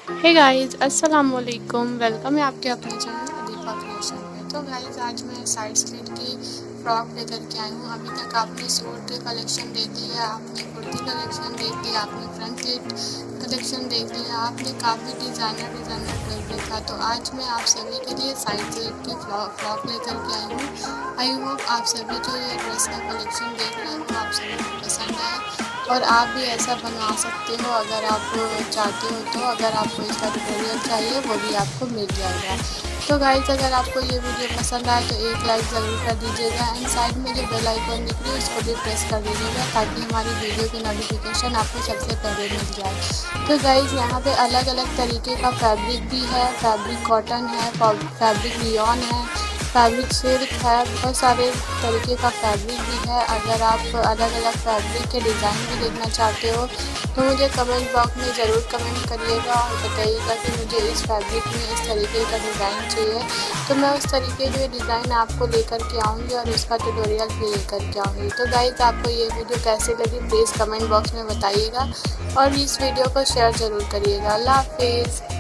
Hey guys अस्सलाम वालेकुम। Welcome है आपके अपने चैनल अदीफा क्रिएशन में। तो गाइस आज मैं साइड स्लिट की फ्रॉक लेकर के आई हूँ। अभी तक आपने सूट कलेक्शन देख लिया, आपने कुर्ती कलेक्शन देख लिया, आपने फ्रंट स्लिट कलेक्शन देख लिया, आपने काफ़ी डिज़ाइनर ड्रेस देखा। तो आज मैं आप सभी के लिए साइड स्लिट की फ्रॉक लेकर के आई हूँ। आई होप आप सभी जो ये ड्रेस का कलेक्शन देख रहे हो आप सभी को पसंद आए और आप भी ऐसा बनवा सकते हो अगर आप चाहते हो। तो अगर आपको इसका ट्यूटोरियल चाहिए वो भी आपको मिल जाएगा। तो गाइस अगर आपको ये वीडियो पसंद आए तो एक लाइक ज़रूर कर दीजिएगा एंड साइड में जो बेल आइकन दिख रही है उसको भी प्रेस कर दीजिएगा ताकि हमारी वीडियो की नोटिफिकेशन आपको सबसे पहले मिल जाए। तो गाइस यहाँ पे अलग अलग तरीके का फैब्रिक भी है, फैब्रिक कॉटन है, फैब्रिक रियॉन है, फैब्रिक सिल्क है, बहुत सारे तरीके का फैब्रिक भी है। अगर आप अलग अलग फैब्रिक के डिज़ाइन भी देखना चाहते हो तो मुझे कमेंट बॉक्स में ज़रूर कमेंट करिएगा और बताइएगा कि मुझे इस फैब्रिक में इस तरीके का डिज़ाइन चाहिए। तो मैं उस तरीके के डिज़ाइन आपको लेकर के आऊँगी और उसका ट्यूटोरियल भी लेकर के आऊँगी। तो गाइस आपको ये वीडियो कैसे लगी प्लीज़ कमेंट बॉक्स में बताइएगा और इस वीडियो को शेयर ज़रूर करिएगा। अल्लाह हाफिज़।